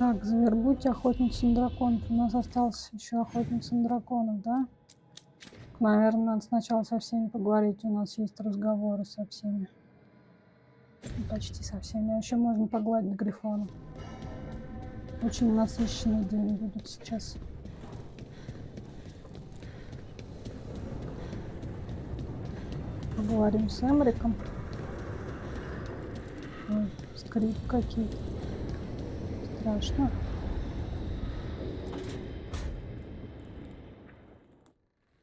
Так, завербуйте охотницу на драконов. У нас осталось еще охотница на драконов, да? Наверное, надо сначала со всеми поговорить. У нас есть разговоры со всеми. Почти со всеми. А еще можно погладить грифона. Очень насыщенный день будет сейчас. Поговорим с Эмриком. Ой, скрип какие-то. Страшно.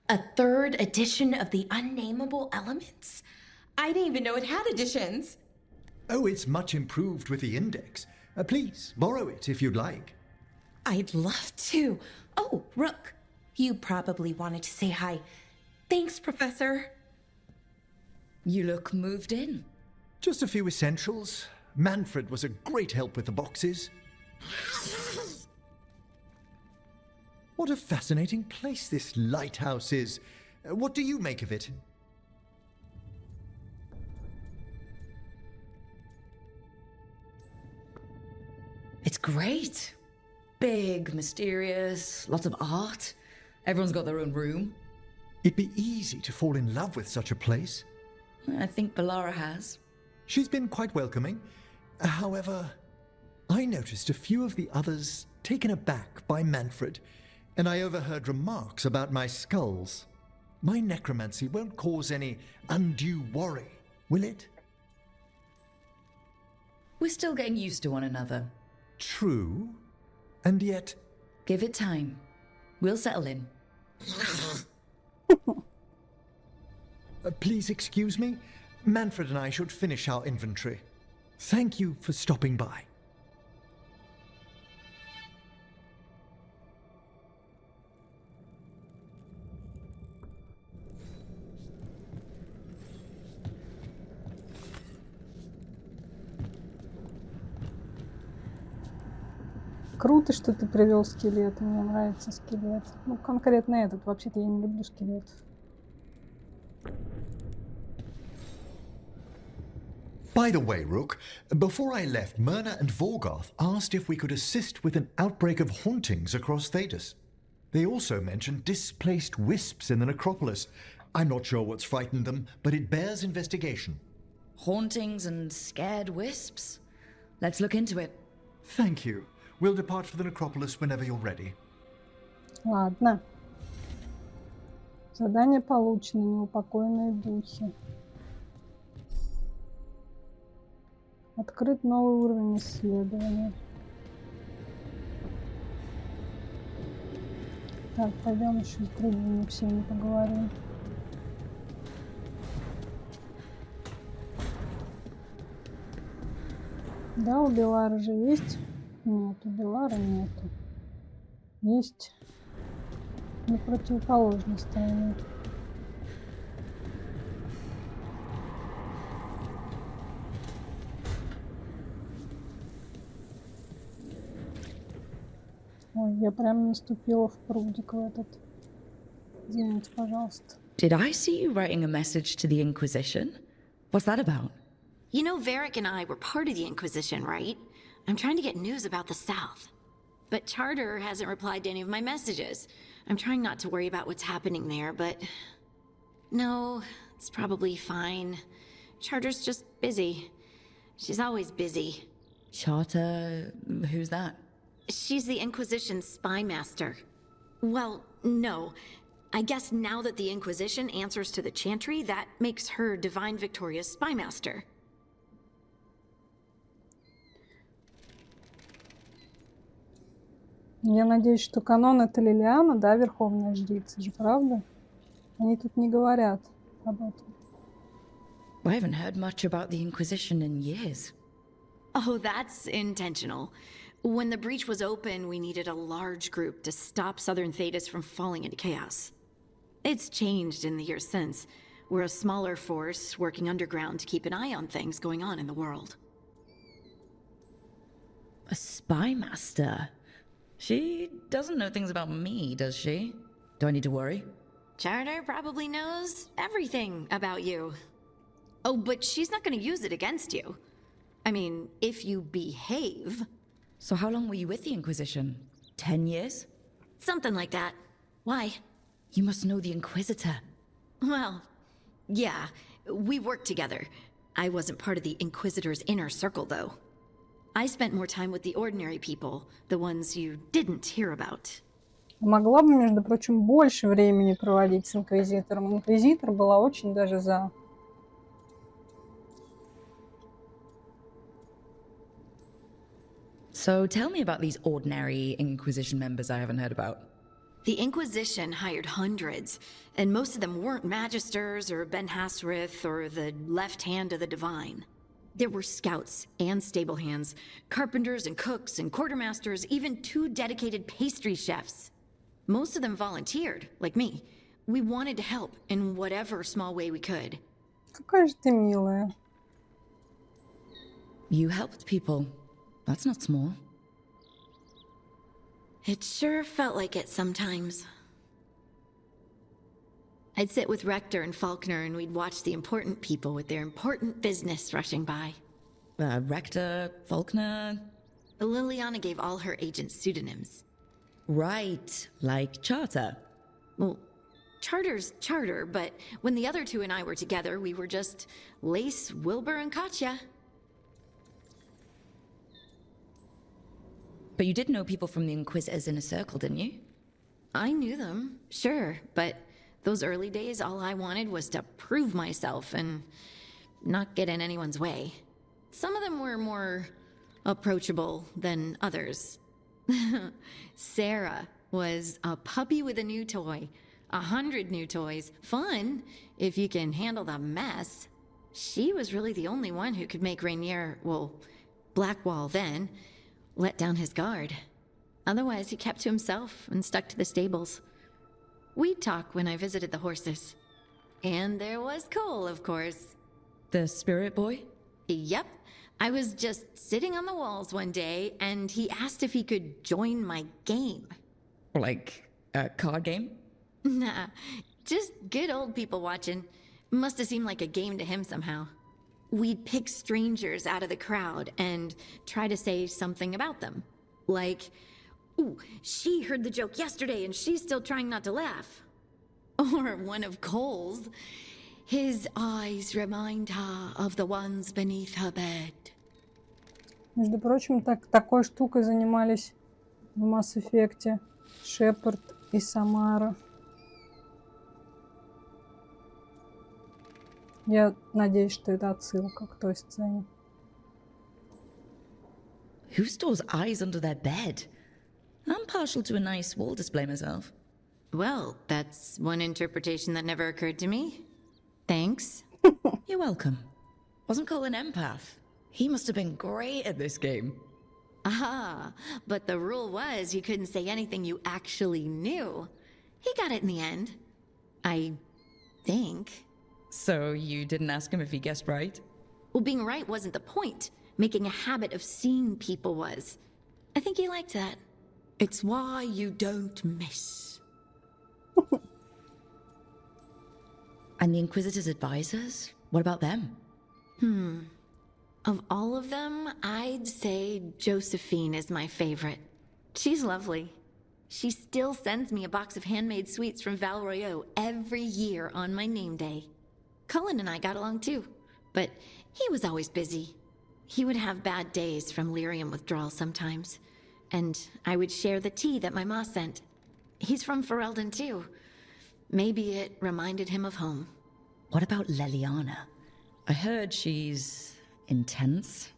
A third edition of the Unnameable Elements? I didn't even know it had editions. Oh, it's much improved with the index. Please, borrow it if you'd like. I'd love to. Oh, Rook, you probably wanted to say hi. Thanks, Professor. You look moved in. Just a few essentials. Manfred was a great help with the boxes. What a fascinating place this lighthouse is. What do you make of it? It's great. Big, mysterious, lots of art. Everyone's got their own room. It'd be easy to fall in love with such a place. I think Bellara has. She's been quite welcoming. However, I noticed a few of the others taken aback by Manfred, and I overheard remarks about my skulls. My necromancy won't cause any undue worry, will it? We're still getting used to one another. True, and yet... Give it time. We'll settle in. Please excuse me. Manfred and I should finish our inventory. Thank you for stopping by. Круто, что ты привел скелет. Мне нравится скелет. Ну, конкретно этот. Вообще-то я не люблю скелет. By the way, Rook, before I left, Myrna and Veilguard asked if we could assist with an outbreak of hauntings across Thedas. They also mentioned displaced wisps in the necropolis. I'm not sure what's frightened them, but it bears investigation. Hauntings and scared wisps? Let's look into it. Thank you. We'll depart for the necropolis whenever you're ready. Ладно. Задание получено. Неупокоенные духи. Открыт новый уровень исследования. Так, пойдем еще с другими всеми поговорим. Да, у Белары же есть? Нет, у Белары нету. Есть на противоположной стороне. Ой, я прям наступила в прудик в этот. Извините, пожалуйста. Did I see you writing a message to the Inquisition? What's that about? You know, Varric and I were part of the Inquisition, right? I'm trying to get news about the South. But Charter hasn't replied to any of my messages. I'm trying not to worry about what's happening there, but... No, it's probably fine. Charter's just busy. She's always busy. Charter... who's that? She's the Inquisition's spy master. Well, no. I guess now that the Inquisition answers to the Chantry, that makes her Divine Victoria's spy master. Я надеюсь, что канон это Лилиана, да, верховная жрица же, правда? Они тут не говорят об этом. I haven't heard much about the Inquisition in years. Oh, that's intentional. When the breach was open, we needed a large group to stop Southern Thedas from falling into chaos. It's changed in the years since. We're a smaller force working underground to keep an eye on things going on in the world. A spy master? She doesn't know things about me, does she? Do I need to worry? Charter probably knows everything about you. Oh, but she's not going to use it against you. I mean, if you behave. So how long were you with the Inquisition? 10 years? Something like that. Why? You must know the Inquisitor. Well, yeah, we worked together. I wasn't part of the Inquisitor's inner circle, though. I spent more time with the ordinary people, the ones you didn't hear about. Могла бы, между прочим, больше времени проводить с Инквизитором. Инквизитор была очень даже за. So tell me about these ordinary Inquisition members I haven't heard about. The Inquisition hired hundreds, and most of them weren't Magisters or Ben Hasrith or the left hand of the Divine. There were scouts and stable hands, carpenters and cooks and quartermasters, even 2 dedicated pastry chefs. Most of them volunteered, like me. We wanted to help in whatever small way we could. Какая же ты милая. You helped people. That's not small. It sure felt like it sometimes. I'd sit with Rector and Faulkner and we'd watch the important people with their important business rushing by. Rector, Faulkner. Liliana gave all her agents pseudonyms. Right, like Charter. Well, Charter's Charter, but when the other 2 and I were together, we were just Lace, Wilbur, and Katya. But you did know people from the Inquisitor's inner circle, didn't you? I knew them, sure, but those early days, all I wanted was to prove myself and not get in anyone's way. Some of them were more approachable than others. Sarah was a puppy with a new toy. 100 new toys. Fun, if you can handle the mess. She was really the only one who could make Rainier, well, Blackwall then, let down his guard. Otherwise, he kept to himself and stuck to the stables. We'd talk when I visited the horses. And there was Cole, of course. The spirit boy? Yep. I was just sitting on the walls one day, and he asked if he could join my game. Like a card game? Nah, just good old people watching. Must have seemed like a game to him somehow. We'd pick strangers out of the crowd and try to say something about them. Like, ooh, she heard the joke yesterday and she's still trying not to laugh. Or one of Cole's. His eyes remind her of the ones beneath her bed. Между прочим, такой штукой занимались в Mass Effect Шепард и Самара. Я надеюсь, что это отсылка к той сцене. Who stores eyes under their bed? I'm partial to a nice wall display myself. Well, that's one interpretation that never occurred to me. Thanks. You're welcome. Wasn't Cole an empath? He must have been great at this game. Ah, but the rule was you couldn't say anything you actually knew. He got it in the end. I think. So you didn't ask him if he guessed right? Well, being right wasn't the point. Making a habit of seeing people was. I think he liked that. It's why you don't miss. And the Inquisitor's advisors? What about them? Of all of them, I'd say Josephine is my favorite. She's lovely. She still sends me a box of handmade sweets from Val Royeaux every year on my name day. Cullen and I got along too, but he was always busy. He would have bad days from lyrium withdrawal sometimes, and I would share the tea that my ma sent. He's from Ferelden too. Maybe it reminded him of home. What about Leliana? I heard she's intense.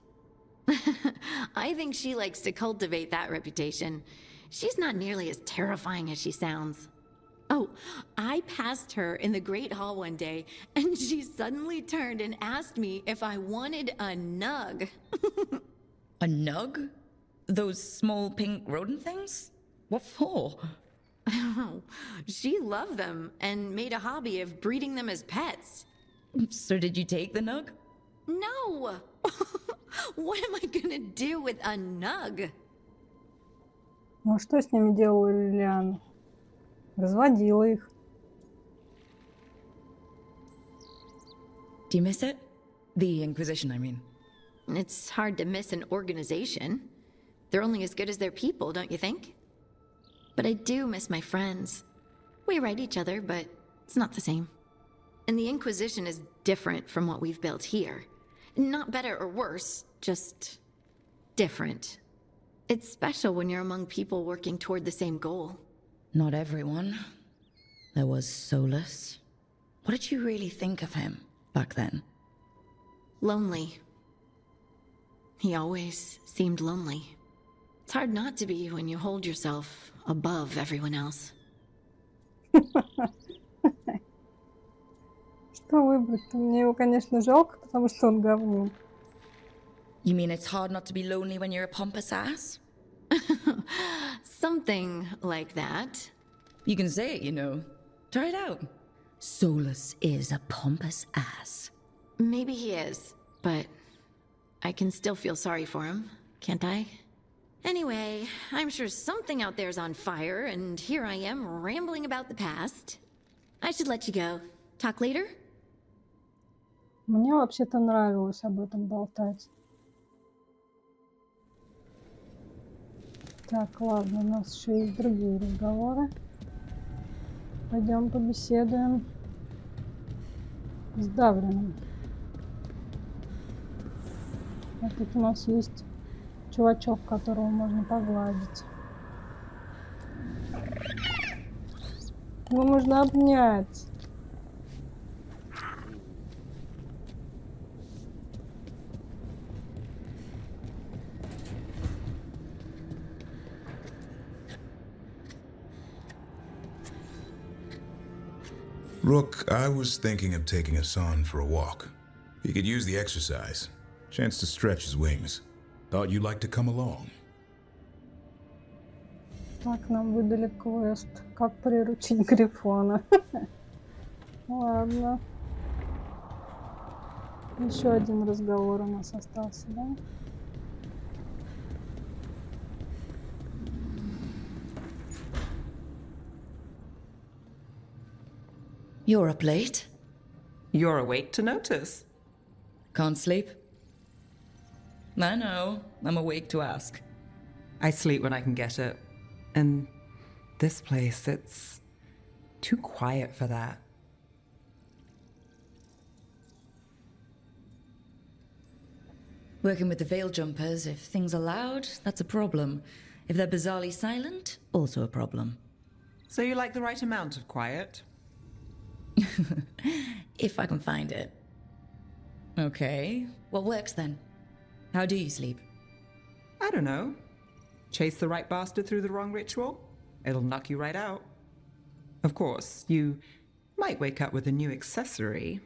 I think she likes to cultivate that reputation. She's not nearly as terrifying as she sounds. Oh, I passed her in the Great Hall one day, and she suddenly turned and asked me if I wanted a nug. A nug? Those small pink rodent things? What for? She loved them and made a hobby of breeding them as pets. So did you take the nug? No! What am I gonna do with a nug? Ну, что с ними делала Лилиана? Разводила их. Do you miss it? The Inquisition, I mean. It's hard to miss an organization. They're only as good as their people, don't you think? But I do miss my friends. We write each other, but it's not the same. And the Inquisition is different from what we've built here. Not better or worse, just different. It's special when you're among people working toward the same goal. Not everyone. There was Solus. What did you really think of him back then? Lonely. He always seemed lonely. It's hard not to be when you hold yourself above everyone else. Что выбрать-то? Мне его, конечно, жалко, потому что он говно. You mean it's hard not to be lonely when you're a pompous ass? Something like that. You can say it, you know. Try it out. Solus is a pompous ass. Maybe he is, but I can still feel sorry for him, can't I? Anyway, I'm sure something out there's on fire, and here I am rambling about the past. I should let you go. Talk later? Мне вообще-то нравилось об этом болтать. Так, ладно, у нас еще есть другие разговоры. Пойдем побеседуем с Даврином. А тут у нас есть чувачок, которого можно погладить. Его можно обнять. Rook, I was thinking of taking Hassan for a walk. He could use the exercise. Chance to stretch his wings. Thought you'd like to come along. Так, нам выдали квест. Как приручить Грифона. Ладно. Еще один разговор у нас остался, да? You're up late. You're awake to notice. Can't sleep? I know. I'm awake to ask. I sleep when I can get it. And this place, it's too quiet for that. Working with the veil jumpers, if things are loud, that's a problem. If they're bizarrely silent, also a problem. So you like the right amount of quiet? If I can find it. Okay, what works then? How do you sleep? I don't know. Chase the right bastard through the wrong ritual? It'll knock you right out. Of course, you might wake up with a new accessory.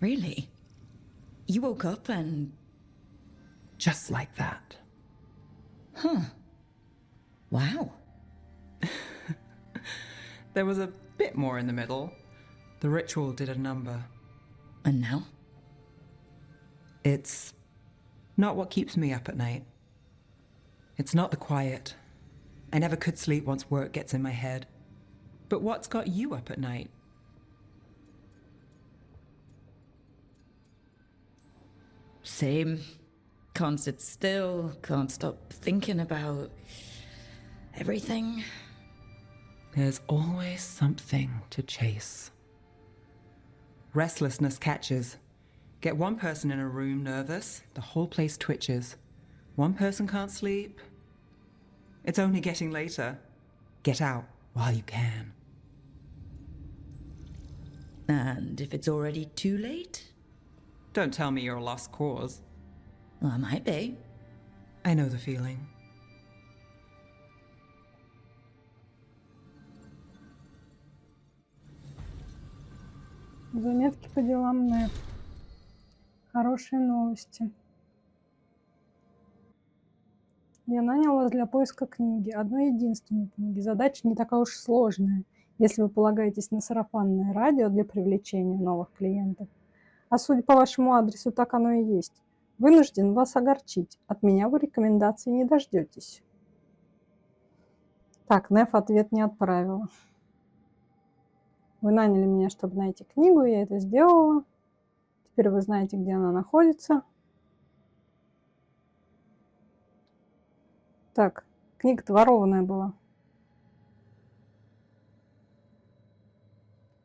Really? You woke up and... Just like that. Huh. Wow. There was a bit more in the middle. The ritual did a number. And now? It's not what keeps me up at night. It's not the quiet. I never could sleep once work gets in my head. But what's got you up at night? Same. Can't sit still, can't stop thinking about everything. There's always something to chase. Restlessness catches. Get one person in a room nervous, the whole place twitches. One person can't sleep. It's only getting later. Get out while you can. And if it's already too late? Don't tell me you're a lost cause. Well, I might be. I know the feeling. Заметки по делам НЭФ. Хорошие новости. Я нанял вас для поиска книги. Одной единственной книги. Задача не такая уж сложная, если вы полагаетесь на сарафанное радио для привлечения новых клиентов. А судя по вашему адресу, так оно и есть. Вынужден вас огорчить. От меня вы рекомендаций не дождетесь. Так, НЭФ ответ не отправила. Вы наняли меня, чтобы найти книгу, я это сделала. Теперь вы знаете, где она находится. Так, книга-то ворованная была.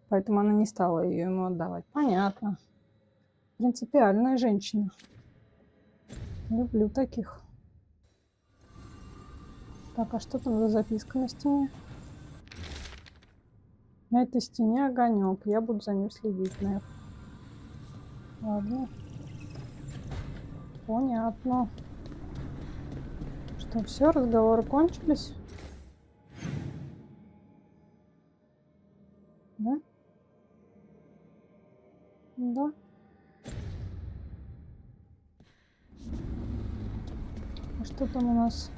Поэтому она не стала ее ему отдавать. Понятно. Принципиальная женщина. Люблю таких. Так, а что там за записка на стене? На этой стене огонек. Я буду за ним следить, наверное. Ладно. Понятно. Что, все, разговоры кончились? Да? Да. А что там у нас?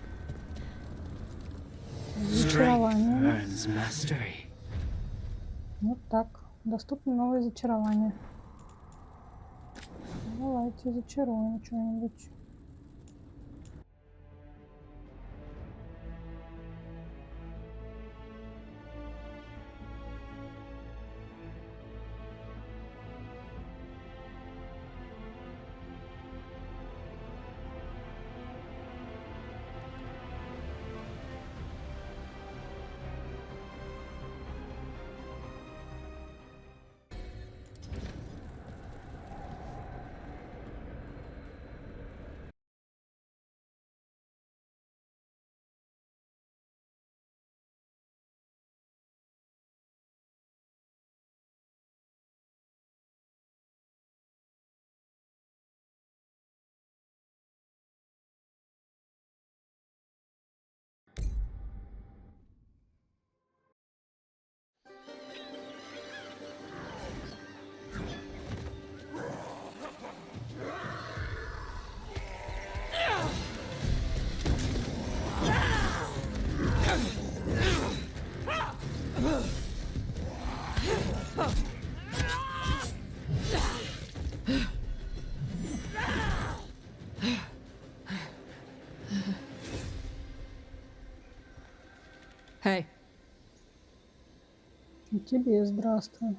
Зачарование. Вот так. Доступно новое зачарование. Давайте зачаруем что-нибудь. Hey. И тебе здравствуй.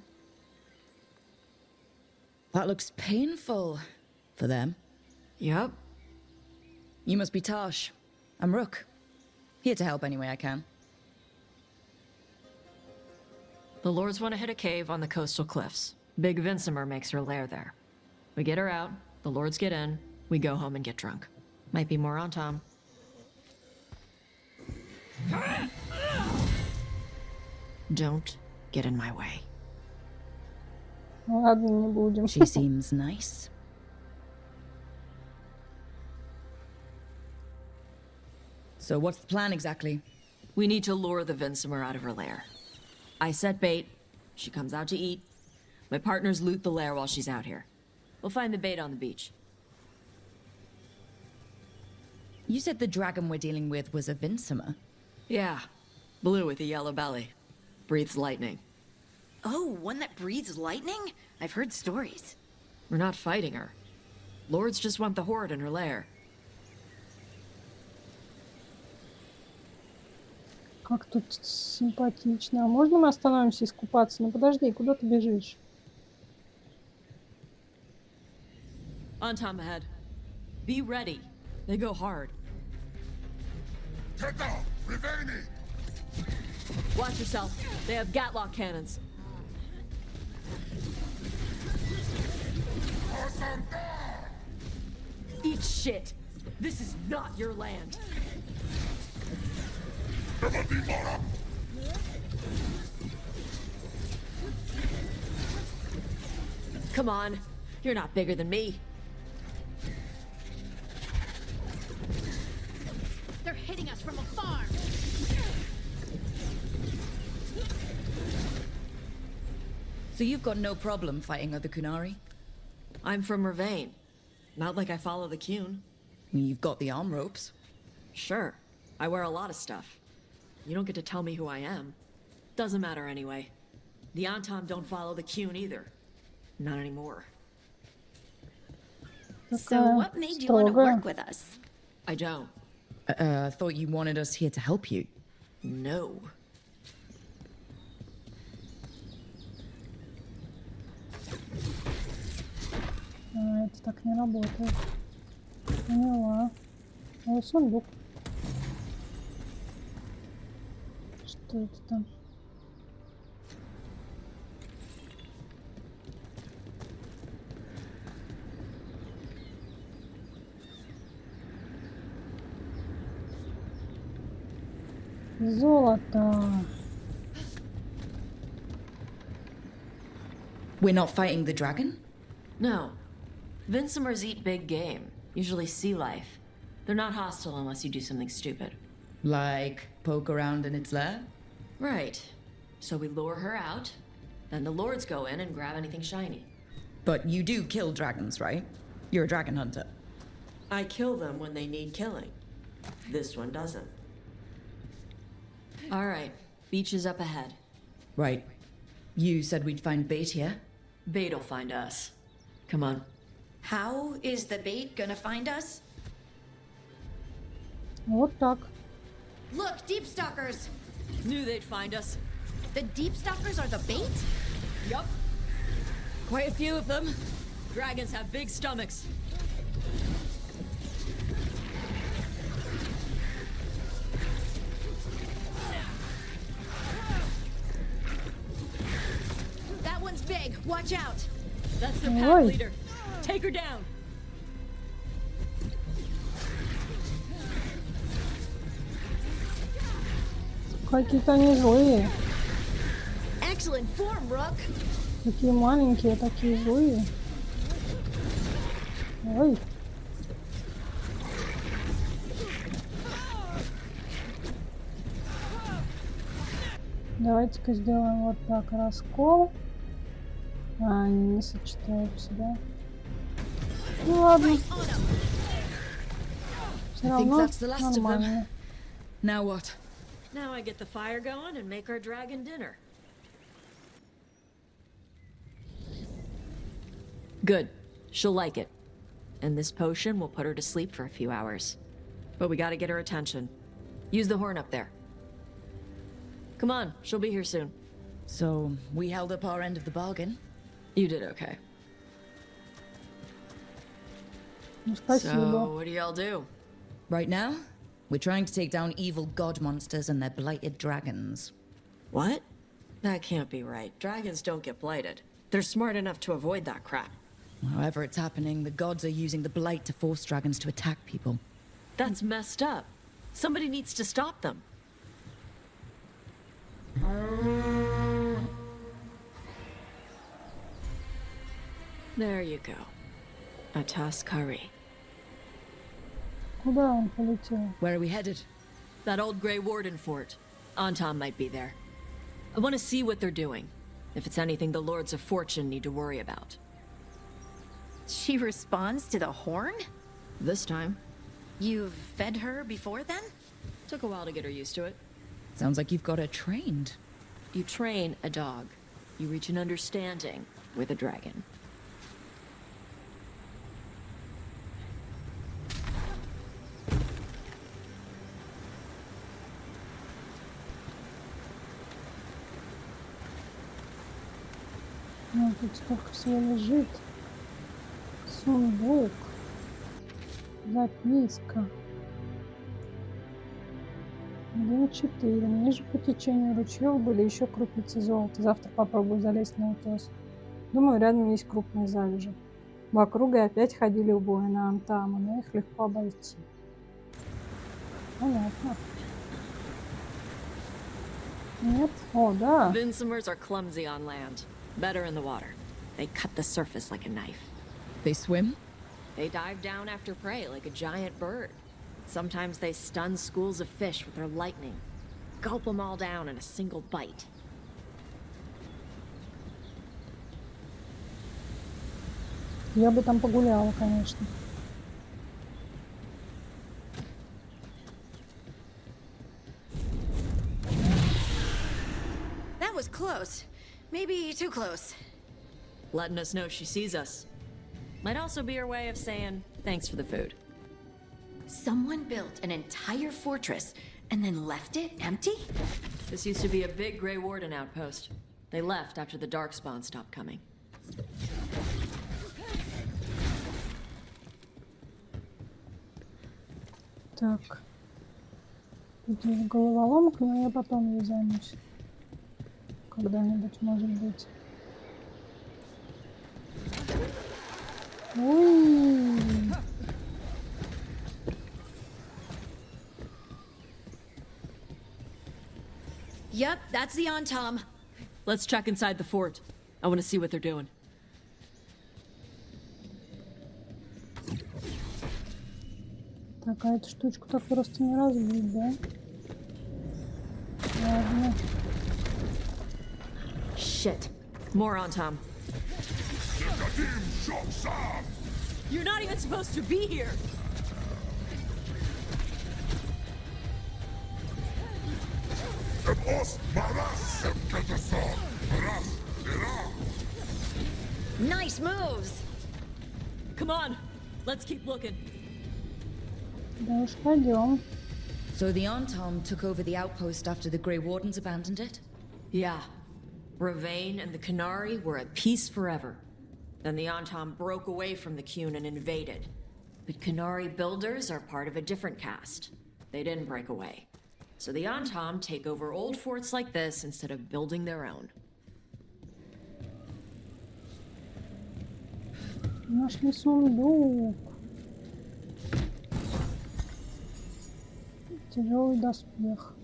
That looks painful for them. Yep. You must be Tosh. I'm Rook. Here to help any way I can. The Lords want to hit a cave on the coastal cliffs. Big Vincimer makes her lair there. We get her out, the Lords get in, we go home and get drunk. Might be more on Tom. Don't get in my way. Ладно, не будем. She seems nice. So what's the plan exactly? We need to lure the Vincimer out of her lair. I set bait, she comes out to eat. My partners loot the lair while she's out here. We'll find the bait on the beach. You said the dragon we're dealing with was a Vincimer. Yeah, blue with a yellow belly. Breathes lightning. Oh, one that breathes lightning? I've heard stories. We're not fighting her. Lords just want the horde in her lair. Как тут симпатично. А можно мы остановимся искупаться? Ну подожди, куда ты бежишь? On Tom ahead. Be ready. They go hard. Rivain! Watch yourself. They have Gatlock cannons. Eat shit. This is not your land. Come on. You're not bigger than me. They're hitting us from afar. So you've got no problem fighting other Kunari? I'm from Rivain. Not like I follow the Qun. I mean, you've got the arm ropes. Sure. I wear a lot of stuff. You don't get to tell me who I am. Doesn't matter anyway. The Antom don't follow the Qun either. Not anymore. So what made you want to work with us? I don't. I thought you wanted us here to help you. No. Оказывается, так не работает. Поняла. Ой, сундук. Что это там? Золото. We're not fighting the dragon? No. Vincimers eat big game, usually sea life. They're not hostile unless you do something stupid. Like poke around in its lair? Right. So we lure her out, then the lords go in and grab anything shiny. But you do kill dragons, right? You're a dragon hunter. I kill them when they need killing. This one doesn't. All right, beach is up ahead. Right. You said we'd find bait here? Bait'll find us. Come on. How is the bait gonna find us? Вот так. Look, deep stalkers! Knew they'd find us. The deep stalkers are the bait? Yup. Quite a few of them. Dragons have big stomachs. That one's big. Watch out. That's their Ой. pack leader. Take her down. Какие-то они злые. Excellent form, Rook. Такие маленькие, такие злые. Ой. Давайте-ка сделаем вот так. Раскол. А, они не сочетаются, да? Ну ладно. Все I think равно that's the last of them. нормально. Now what? Now I get the fire going and make our dragon dinner. Good. She'll like it. And this potion will put her to sleep for a few hours. But we gotta get her attention. Use the horn up there. Come on, she'll be here soon. So, we held up our end of the bargain? You did okay. Ну, спасибо. So, what do y'all do? Right now, we're trying to take down evil god monsters and their blighted dragons. What? That can't be right. Dragons don't get blighted. They're smart enough to avoid that crap. However it's happening, the gods are using the blight to force dragons to attack people. That's messed up. Somebody needs to stop them. There you go. A Taskari. Куда он полетел? Where are we headed? That old Grey Warden fort. Anton might be there. I want to see what they're doing. If it's anything the Lords of Fortune need to worry about. She responds to the horn? This time. You've fed her before then? Took a while to get her used to it. Sounds like you've got her trained. You train a dog. You reach an understanding with a dragon. Ну, тут столько всего лежит. Сундук. Записка. 1-4. Ниже по течению ручьев были еще крупицы золота. Завтра попробую залезть на утес. Думаю, рядом есть крупные залежи. В округе опять ходили убои на Антама, но их легко обойти. Понятно. Нет? О, да. Vincimers are clumsy on land. Better in the water. They cut the surface like a knife. They swim? They dive down after prey like a giant bird. Sometimes they stun schools of fish with their lightning. Gulp them all down in a single bite. Я бы там погуляла, конечно. That was close. Maybe too close. Letting us know she sees us. Might also be her way of saying thanks for the food. Someone built an entire fortress and then left it empty? This used to be a big Grey Warden outpost. They left after the Darkspawn stopped coming. Так. Тут есть головоломка, но я потом ей займусь. Когда-нибудь, может быть. Ой. Yep, that's the on Tom. Let's check inside the fort. I want to see what they're doing. Так, а эту штучку так просто не разбить, да? Ладно. Shit. More on Tom. You're not even supposed to be here. Nice moves. Come on. Let's keep looking. Да уж пойдем. So the Antom took over the outpost after the Grey Wardens abandoned it? Yeah. Rivain and the Canary were at peace forever. Then the Antom broke away from the Qun and invaded. But Canary builders are part of a different caste. They didn't break away. So the Antom take over old forts like this instead of building their own. Нашли сундук. Тяжелый доспех.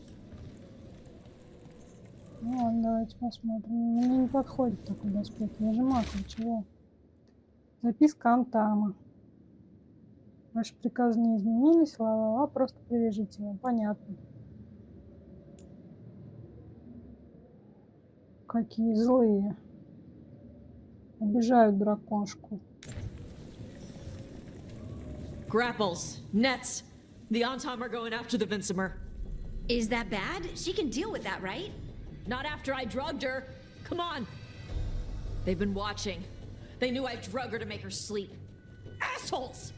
Ну ладно, давайте посмотрим. Мне не подходит такой доспех. Я же маг, чего? Записка Антама. Ваши приказы не изменились, ла-ла-ла, просто привяжите его. Понятно. Какие злые. Обижают драконшку. Grapples, nets. The Antom are going after the Vincimer. Is that bad? She can deal with that, right? Not after I drugged her. Come on. They've been watching. They knew I drug her to make her sleep. Assholes!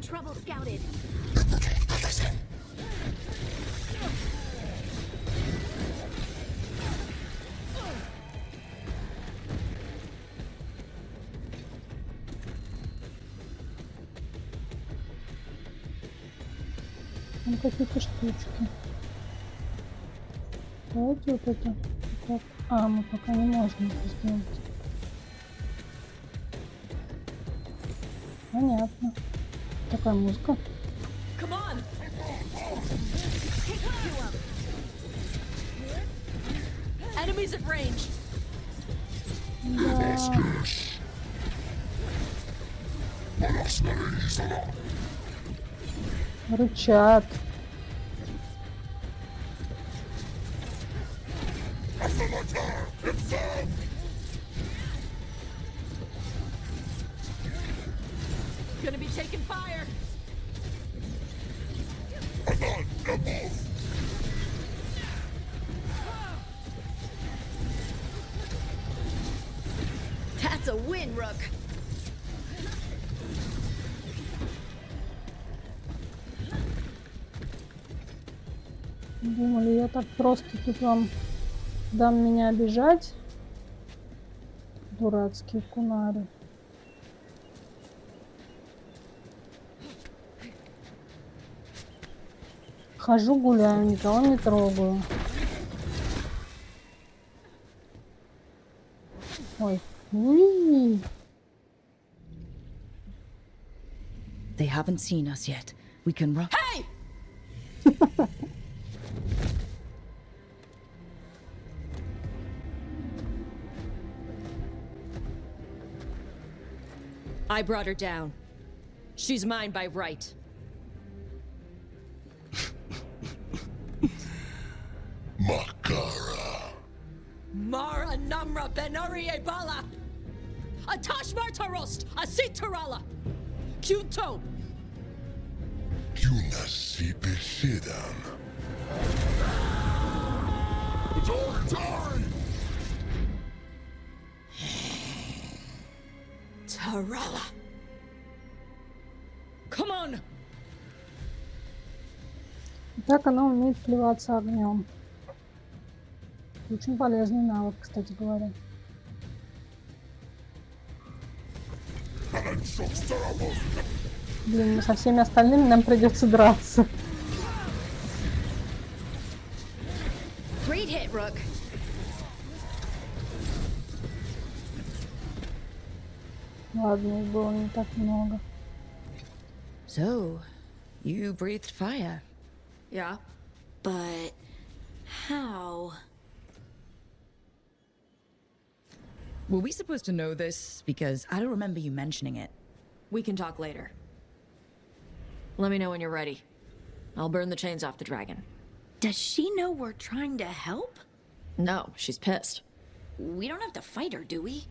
Trouble scouted. Там какие-то штучки. Давайте вот это. Так. А, мы пока не можем это сделать. Понятно. Такая музыка. Come on! Enemies at range. Да. Рычат. Gonna be taking fire. That's a win, Rook. Думали, я так просто тут вам дам меня обижать? Дурацкие кунари. Хожу, гуляю, никого не трогаю. Ой. Уи. They haven't seen us yet. We can run. Hey! I brought her down. She's mine by right. Makara. Mara Namra Benari Ebala! Atashmar Tarost! Asit Tarala! Kyunto! Yunasi Beshidan. Tarala! Come on! Так она умеет плеваться огнем. Очень полезный навык, кстати говоря. Блин, со всеми остальными нам придется драться. Great hit, Rook. Ладно, их было не так много. So, you breathed fire. Yeah? But how? Were we supposed to know this? Because I don't remember you mentioning it. We can talk later. Let me know when you're ready. I'll burn the chains off the dragon. Does she know we're trying to help? No, she's pissed. We don't have to fight her, do we?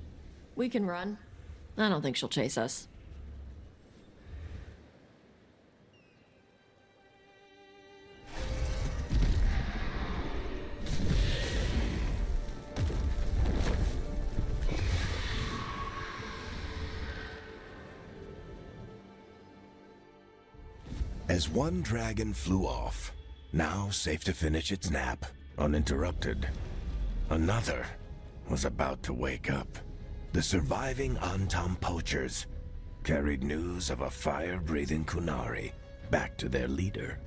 We can run. I don't think she'll chase us. As one dragon flew off, now safe to finish its nap, uninterrupted, another was about to wake up. The surviving Antam poachers carried news of a fire-breathing Kunari back to their leader.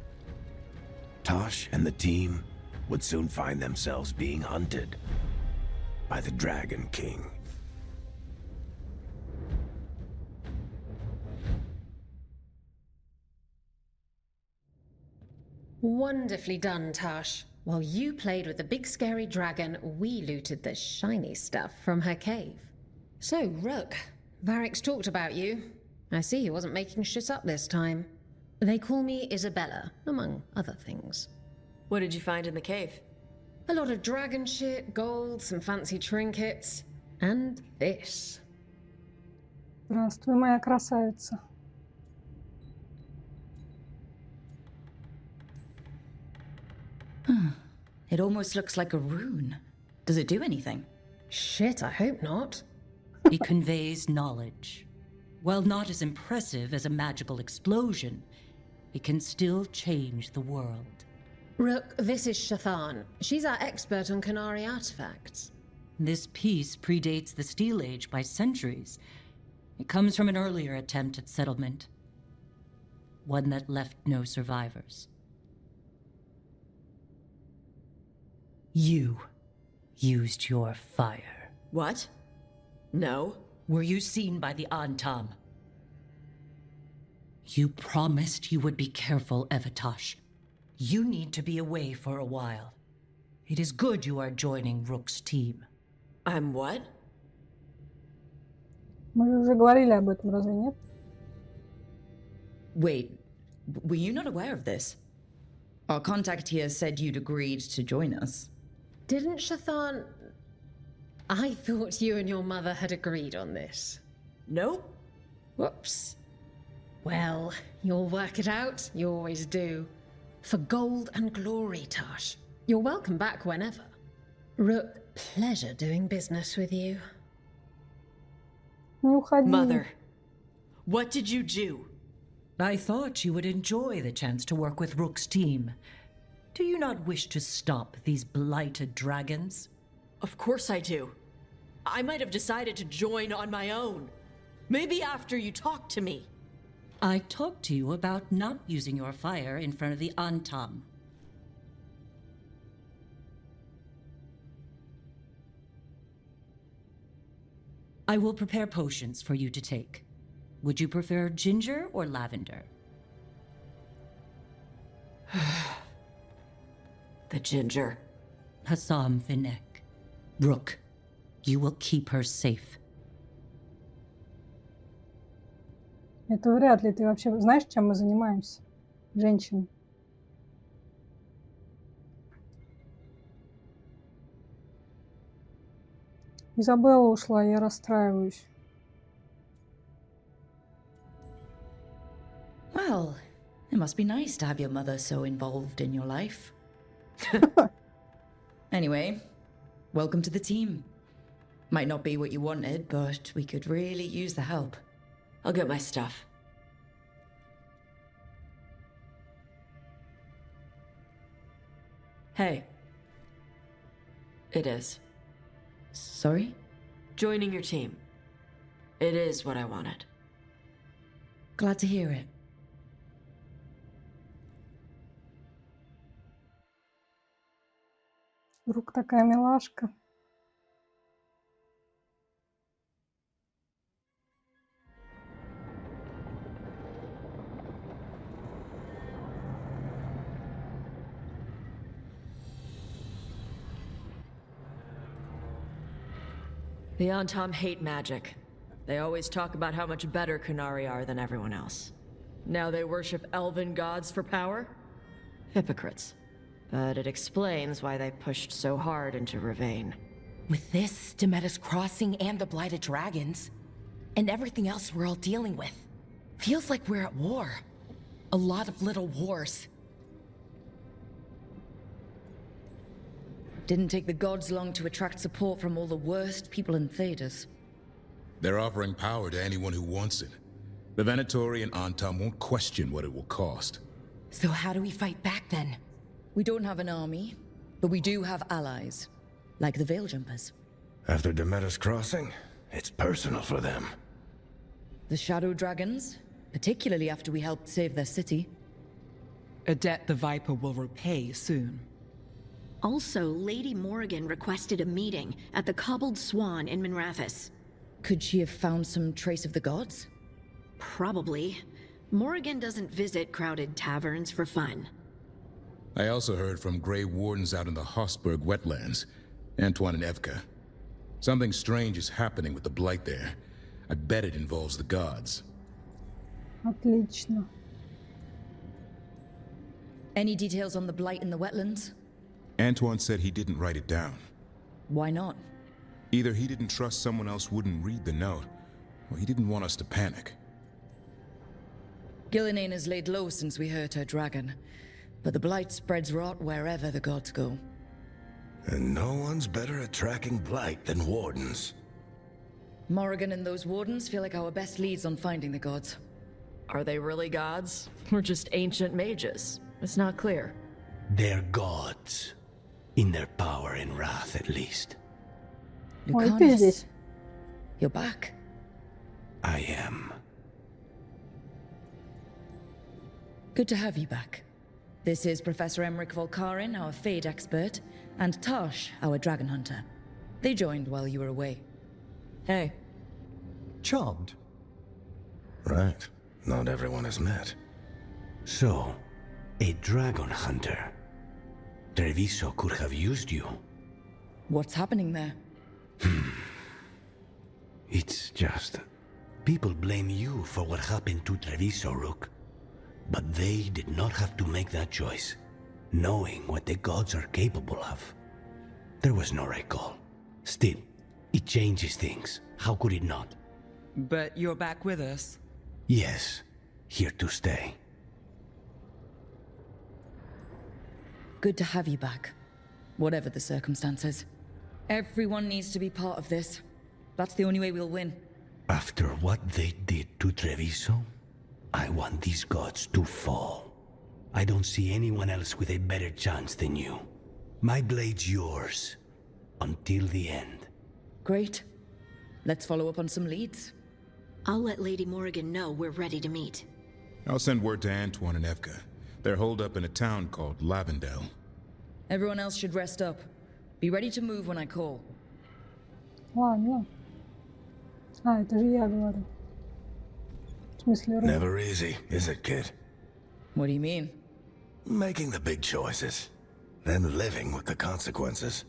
Tosh and the team would soon find themselves being hunted by the Dragon King. Wonderfully done, Tash. While you played with the big scary dragon, we looted the shiny stuff from her cave. So, Rook, Varric's talked about you. I see he wasn't making shit up this time. They call me Isabella, among other things. What did you find in the cave? A lot of dragon shit, gold, some fancy trinkets, and this. Здравствуй, моя красавица. It almost looks like a rune. Does it do anything? Shit, I hope not. It conveys knowledge. While not as impressive as a magical explosion, it can still change the world. Rook, this is Shathan. She's our expert on Kunari artifacts. This piece predates the Steel Age by centuries. It comes from an earlier attempt at settlement. One that left no survivors. You used your fire. What? No. Were you seen by the Antam? You promised you would be careful, Evatosh. You need to be away for a while. It is good you are joining Rook's team. I'm what? Мы же уже говорили об этом, разве нет? Wait, were you not aware of this? Our contact here said you'd agreed to join us. Didn't Shathan... I thought you and your mother had agreed on this. Nope. Whoops. Well, you'll work it out. You always do. For gold and glory, Tash. You're welcome back whenever. Rook, pleasure doing business with you. Не уходи. Mother, what did you do? I thought you would enjoy the chance to work with Rook's team. Do you not wish to stop these blighted dragons? Of course I do. I might have decided to join on my own. Maybe after you talked to me. I talked to you about not using your fire in front of the Antam. I will prepare potions for you to take. Would you prefer ginger or lavender? The ginger. Hassam Vinek. Rook, you will keep her safe. Это вряд ли. Ты вообще знаешь, чем мы занимаемся? Женщины. Изабелла ушла, я расстраиваюсь. Well, it must be nice to have your mother so involved in your life. Anyway, welcome to the team. Might not be what you wanted, but we could really use the help. I'll get my stuff. Hey. It is. Sorry? Joining your team. It is what I wanted. Glad to hear it. Вдруг такая милашка. The Antom hate magic. They always talk about how much better Kunari are than everyone else. Now they worship elven gods for power? Hypocrites. But it explains why they pushed so hard into Rivain. With this, Demeter's Crossing and the Blighted Dragons, and everything else we're all dealing with, feels like we're at war. A lot of little wars. Didn't take the gods long to attract support from all the worst people in Thedas. They're offering power to anyone who wants it. The Venatori and Antom won't question what it will cost. So how do we fight back then? We don't have an army, but we do have allies, like the Veil Jumpers. After Demeter's Crossing, it's personal for them. The Shadow Dragons, particularly after we helped save their city. A debt the Viper will repay soon. Also, Lady Morrigan requested a meeting at the Cobbled Swan in Minrathous. Could she have found some trace of the gods? Probably. Morrigan doesn't visit crowded taverns for fun. I also heard from Grey Wardens out in the Hossberg wetlands, Antoine and Evka. Something strange is happening with the Blight there. I bet it involves the gods. Отлично. Any details on the Blight in the wetlands? Antoine said he didn't write it down. Why not? Either he didn't trust someone else wouldn't read the note, or he didn't want us to panic. Gillinane has laid low since we hurt her dragon, but the Blight spreads rot wherever the gods go. And no one's better at tracking Blight than Wardens. Morrigan and those Wardens feel like our best leads on finding the gods. Are they really gods? Or just ancient mages? It's not clear. They're gods. In their power and wrath, at least. Ой, ты Lucanus, здесь. you're back. I am. Good to have you back. This is Professor Emmerich Volkarin, our Fade expert, and Tosh, our dragon hunter. They joined while you were away. Hey, Charmed. Right. Not everyone has met. So, a dragon hunter. Treviso could have used you. What's happening there? It's just... people blame you for what happened to Treviso, Rook. But they did not have to make that choice, knowing what the gods are capable of. There was no recall. Still, it changes things. How could it not? But you're back with us. Yes, here to stay. Good to have you back. Whatever the circumstances. Everyone needs to be part of this. That's the only way we'll win. After what they did to Treviso, I want these gods to fall. I don't see anyone else with a better chance than you. My blade's yours. Until the end. Great. Let's follow up on some leads. I'll let Lady Morrigan know we're ready to meet. I'll send word to Antoine and Evka. They're holed up in a town called Lavendel. Everyone else should rest up. Be ready to move when I call. Ладно. А, это же я говорю. В смысле, Ру. Never easy, is it, kid? What do you mean? Making the big choices, then living with the consequences.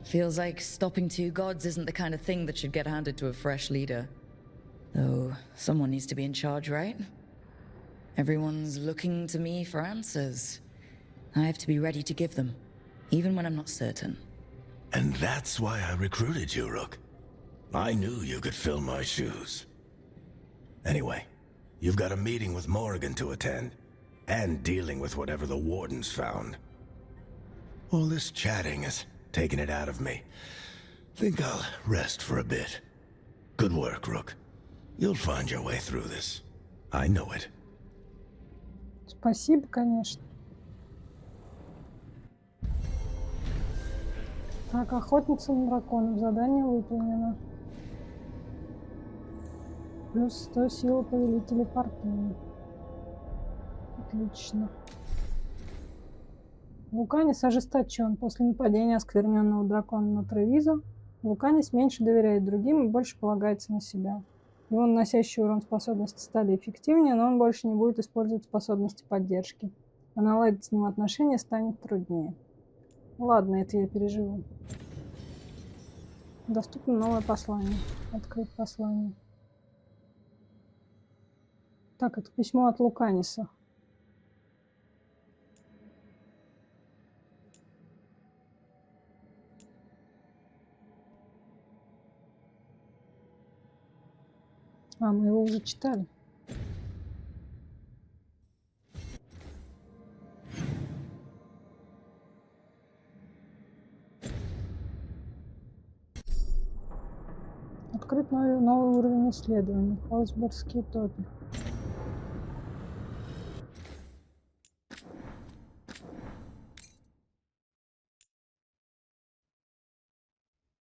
Feels like stopping two gods isn't the kind of thing that should get handed to a fresh leader. Though, someone needs to be in charge, right? Everyone's looking to me for answers. I have to be ready to give them, even when I'm not certain. And that's why I recruited you, Rook. I knew you could fill my shoes. Anyway, you've got a meeting with Morrigan to attend, and dealing with whatever the Wardens found. All this chatting is taking it out of me. Think I'll rest for a bit. Good work, Rook. You'll find your way through this. I know it. Спасибо, конечно. Так, охотница на драконов. Задание выполнено. Плюс 100 силы повелителей фортуны. Отлично. Вулканис ожесточен. После нападения оскверненного дракона на Тревизу Вулканис меньше доверяет другим и больше полагается на себя. Его наносящий урон способности стали эффективнее, но он больше не будет использовать способности поддержки. А наладить с ним отношения станет труднее. Ладно, это я переживу. Доступно новое послание. Открыть послание. Так, это письмо от Луканиса. А, мы его уже читали. Открыть новый уровень исследований. Холсбергские топи.